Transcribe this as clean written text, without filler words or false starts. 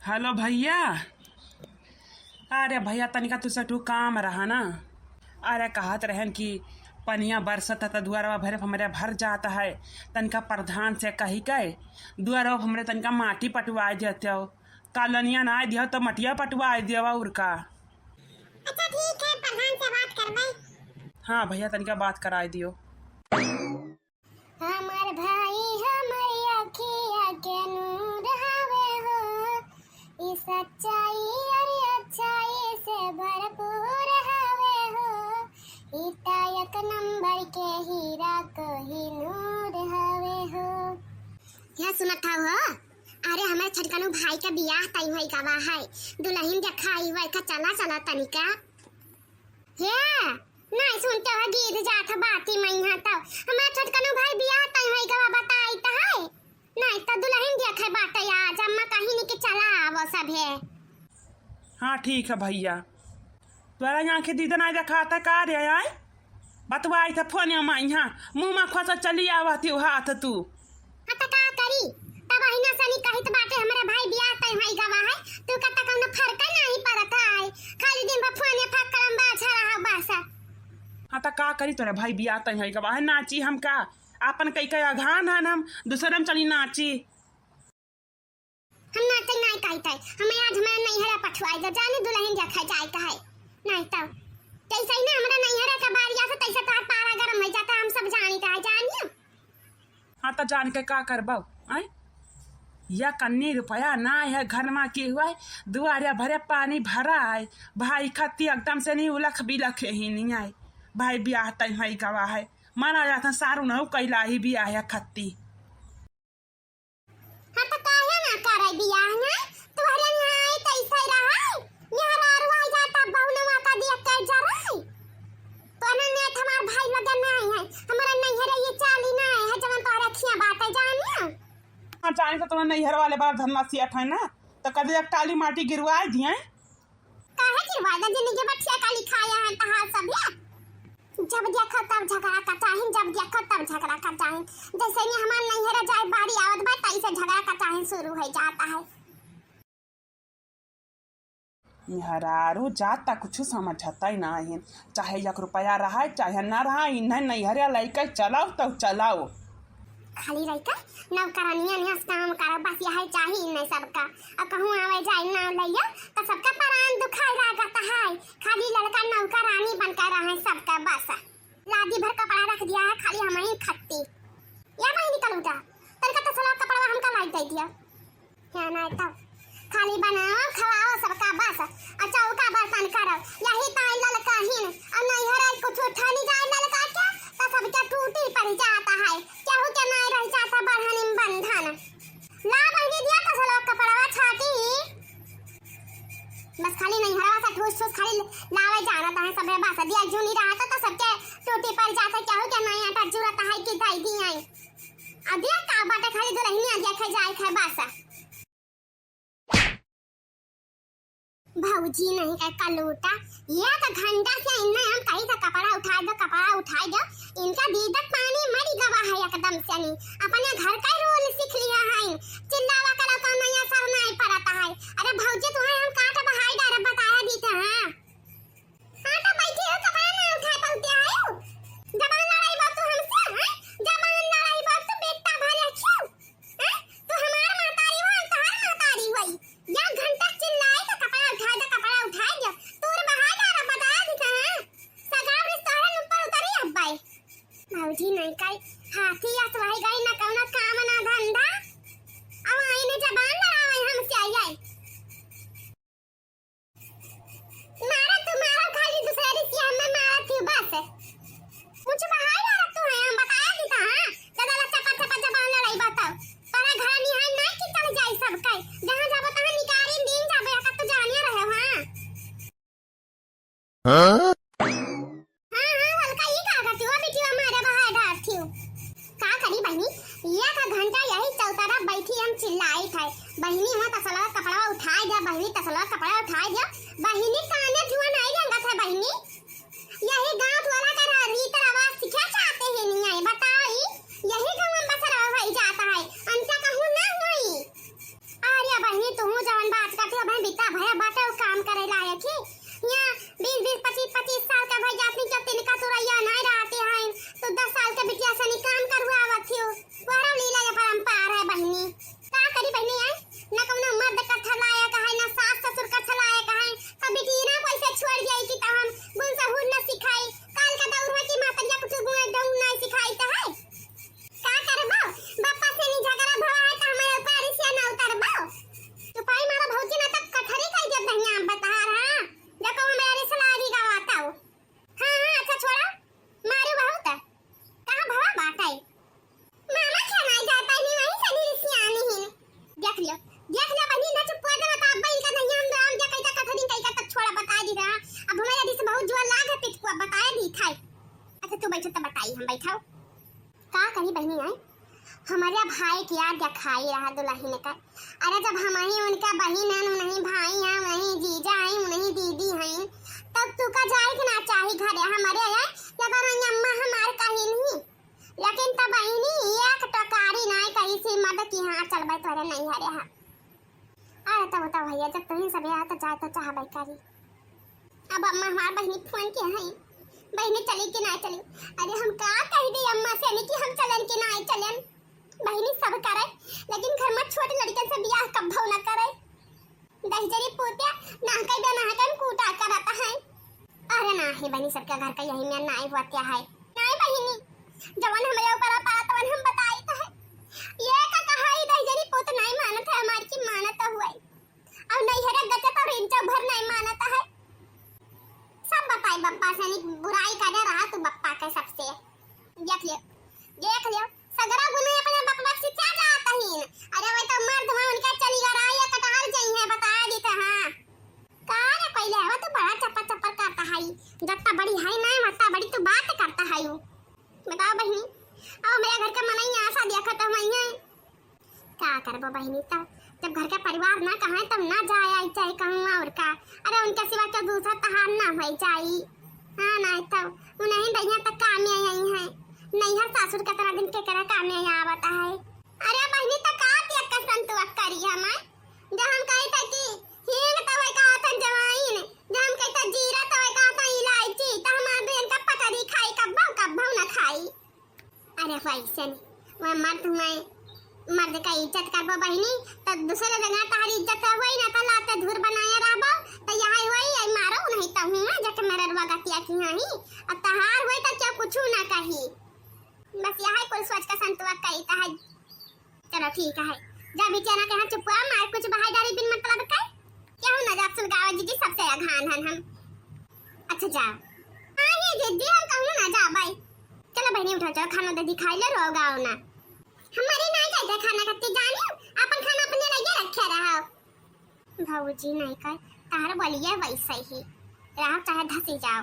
Hello भैया। अरे भैया तनिका तुझसे तू काम रहा ना। अरे कहत रहन कि पनिया बरसत त दुआरवा भरे हमरे भर जाता है। तनिका प्रधान से कही के दुआरवा हमरे तनिका माटी पटवा देते हो। कालनिया ना दिया तो मटिया पटवा देवा उरका। अच्छा ठीक है, प्रधान से बात करबे। हाँ भैया तनिका बात कराए दियो। हमर भाई हमर अखिया के नूर हवे हो, ई सच्चाई और अच्छाई से भरपूर हवे हो, ई त एक नंबर के हीरा कोहिनूर हवे हो। क्या सुनत हो? अरे हमारे छटकनू भाई का बियाह तय होई गवा है। दुल्हन देखाई हुआ का चला तनिका। हे नहीं सुनते हो गीत जात बाती मैया तब हमारा छटकनू भाई बियाह तय होई गवा बताई त है। नहीं त दुल्हन देखे बाटे आज अम्मा कहीं नहीं के चला आवो सब है। हाँ ठीक है भैया। तोरा यहाँ के दीदन आई दिखाता का रे आय बतवाई था फोन में यहाँ मुँह में खोसा चली आवती हाथ तू। हाँ त का करी तब अहिना सनी कहित बाटे हमारा भाई बियाह तय होई गवा है। तू का त कौनो फर्क नहीं पड़ता है, खाली दिन भर फोन में फक करम बाछा रहा बस। हाँ तो का करी तोरे भाई बियाह तय है गवा है नाची हम का अपन कई कई अघान हन हम दूसरे में चली नाची। हम नाचे नहीं कहते हमें आज हमारा नैहरा पठवाई दो जाने दुल्हन देखा जाए है। नहीं तो जैसे ही ना हमारा नैहरा का बारिया से तैसे तार पारा गरम हो जाता हम सब जानते हैं जानिए। हाँ तो जान के का करबो आय या कन्नी रुपया ना है घर में के हुआ है दुआरिया भरे पानी भरा है भाई खत्ती एकदम से नहीं उलख बिलख ही नहीं आए भाई बियाह तय है गवा है माना जाता सारू न कैला ही बियाह है खत्ती। हाँ तो काहे ना करे बियाह ना तुम्हारे यहाँ तैसे रहा यहाँ लारुआ जाता बहुनवा का दिया कर जा रहा है। तो अनन्या हमार भाई लगे नहीं है हमारा नैहरा ये चाली नहीं है जवन तो रखिया बातें जानिए। हाँ चाहे तो तुम्हें नैहर वाले बार धन्ना सियट है ना तो कदे एक टाली माटी गिरवाए दिए काहे गिरवाए दा जिंदगी बच्चे का लिखाया है तहां सब है। जब देखो तब झगड़ा करता है, जब देखो तब झगड़ा करता है। जैसे ही हमार नैहरा जाए बारी आवत बा तैसे झगड़ा करता है शुरू हो जाता है। निहरारू जाता कुछ समझता ही ना है चाहे 1 रुपया रहा चाहे ना रहा इन्हें नैहरिया लेकर चलाओ तो चलाओ। खाली रहकर नौकरानिया ने काम करा बस यही चाहिए नहीं सबका। अब कहूँ आवे जाए ना लइया तो सबका प्राण दुखाई लागता है। खाली लड़का नौकरानी बनकर रहे सबका बस लादी भर कपड़ा रख दिया है खाली हम ही खत्ती या भाई निकल उठा तनका तो सला कपड़ा हमका लाइक दे दिया क्या ना तब खाली बनाओ खवाओ सबका बस और चौका बर्तन करो यही ताई लड़का ही और नहीं हरा कुछ उठा नहीं जाए लड़का क्या तो सबका टूटी पड़ जाता है। केहू के नहीं रह जाता बढ़नी बंधन ला बहनी दिया तो सला कपड़ा छाती बस खाली नहीं हरा सा ठूस ठूस खाली लावे जाना था सबरे बस दिया जूनी रहा तो सबके टूटी पड़ जाता केहू के नहीं आटा जरूरत है कि दई दी आई अब दिया का बाटे खाली दुल्हनिया देखे जाए है बस। भौजी नहीं का कलूटा ये का घंटा से इन्हें हम कहीं से कपड़ा उठा दो इनका दीदक पानी मरी गवा है एकदम से नहीं अपने घर का रूल सीख लिया है चिल्लावा करो का नया सर नहीं पड़ता है। अरे भौजी तुम्हें हम काट बहाई डारे बताया दीते हैं। हां तो बैठी हो कपड़ा ना उठा पाते हो जबान लड़ाई बात तो हमसे है जबान लड़ाई बात तो बेटा भले क्यों है तो हमार मातारी हो तहार मातारी होई या घंटा चिल्लाए तो कपड़ा उठा दो तूर बहाई डारे बताया दीते हैं सगाव रिश्तेदार ऊपर उतरी अब भाई भौजी नहीं कई हाथी या सवाई गई ना कौनो काम ना धंधा अब आईने जबान लड़ावे हमसे आई मारा तुम्हारा खाली दूसरे की हमें मारा थी बस मुझे बहाई डाला तू है हम बताया देता हां दादा चपा जबान लड़ाई बताओ तोरा घर निहाय नहीं कि चल जाई सब कई जहां जाबो तहां निकारी दिन जाबे का तो जानिए रहे हां चिल्लाई था बहिनी हो तसला कपड़ा उठाए दे बहिनी तसला कपड़ा उठाए दे बहिनी काने जुआ नहीं रंगा था बहिनी यही गांव वाला का रीत रिवाज सिखा चाहते हैं नहीं आए बताई यही गांव में बस रह जाता है अंत कहूं ना हुई अरे बहिनी तू जवन बात बिता भैया बाटा काम करे लायक ही यहाँ 20-20 25-25 साल का भाई जाती जब तिनका तुरैया नहीं रहते हैं तो 10 साल के बिटिया से काम करवावत हो वरम लीला के परंपरा है बहनी का करी बहनी है ना कौनो मर्द का छलाया का है ना सास ससुर का छलाया का है कभी टीना पैसे छोड़ जाई कि त हम गुण सहूर न सिखाई काल का दौर है कि मातरिया कुछ गुण ढंग नहीं सिखाई त है का करबो बापा से नी झगड़ा भवा है त हमारे ऊपर से ना उतरबो तो पाई मारा भौजी ना तक कठरी कह दे बहनिया बता रहा जब हमारे सलारी गवाता हो हां हां अच्छा छोड़ा मारे बहुत कहां भवा बाटाई मामा क्या नहीं जाता नहीं वहीं से निरसियानी ही देख लियो बहनी ना चुप कर दे अब इनका नहीं हम राम जा कइता कठरी कइता तक छोड़ा बता दी रहा अब हमारे दिस बहुत जुआ लाग है पिट को बताया दी था अच्छा तू बैठ त बताई हम बैठाओ का करी बहनी है हमारे भाई की याद क्या खाई रहा दुल्हन का अरे जब हम ही उनका बहन है नहीं भाई है नहीं जीजा है नहीं दीदी है तब तू का जाए कि ना चाही घरे हमारे है जब अम्मा हमार कहीं नहीं लेकिन तब बहनी एक टकारी नहीं कही सी मत की हां चलबे तोरे नहीं हरे हां अरे तब बता भैया जब तुम सब आ तो जाए तो चाह भाई करी अब अम्मा हमार बहनी फोन के है बहनी चली कि ना चली अरे हम का कह दी अम्मा से नहीं कि हम चलन कि ना चलन बहनी सब करे लेकिन घर में छोटे लड़के से ब्याह कब भाव ना करे दहजरी पोते ना कई दे ना कम कूटा करता है अरे ना ही बहनी सबका घर का यही में नाई हुआ क्या है नहीं बहनी जवान हमारे ऊपर पारा तवन हम बताई तो है ये का कहा ही दहजरी पोत नहीं मानत है हमारी की मानत हुआ अब नहीं हरे गते तो इंचा भर नहीं मानता है सब बताई बप्पा से नहीं बुराई करे रहा तू बप्पा के सबसे देख लियो सगरा गुने अपने बकबक से क्या जाता ही अरे वही तो मर्द में उनका चली गया या कटार जाई है बता दी तो हां का रे पहले है तो बड़ा चप्पा चप्पा करता है जत्ता बड़ी है ना मत्ता बड़ी तू बात करता है वो बताओ बहनी अब मेरे घर का मनाई आशा देखा तो मैं है क्या करबो बहनी तो जब घर का परिवार ना कहां तब ना जाए आई चाहे कहूं और का अरे उनके सिवा तो दूसरा तहार ना हो जाई हां ना तो उन्हें दैया तक काम में आई है नहीं है सासुर का तरह दिन के करा काम में आवता है अरे बहनी तक का दिया कसम तो करी हम जब हम कहे था कि हींग तवे का था जवाइन जब हम कहता जीरा तवे का था इलायची तो हमार बहन का पता नहीं खाई कब ना खाई अरे वैसे मैं मर्द का इज्जत करबो बहनी तो दूसरे जगह तारी इज्जत होई ना तो लाते धूर बनाया रहबो तो यही होई आई मारो नहीं तो हूं जट मेरे रवगतिया की हां अब तहार होई तो क्या कुछ ना कही बस यही कुल सोच का संतुआ कहता है चलो ठीक है जब बेचारा कहा चुप हुआ मार कुछ बहाई डाली बिन मतलब का क्या हो ना जब सुलगावा जी की सबसे अघान हन हम अच्छा जाओ हां ये दीदी हम कहूं ना जा भाई चलो बहनी उठो जाओ खाना दे दिखाई ले रोगाओ ना हमारे ना जाते खाना खाते जाने अपन खाना अपने लगे रखे रहो भाऊजी नहीं कर तार बोलिए वैसे ही रहा चाहे धसी जाओ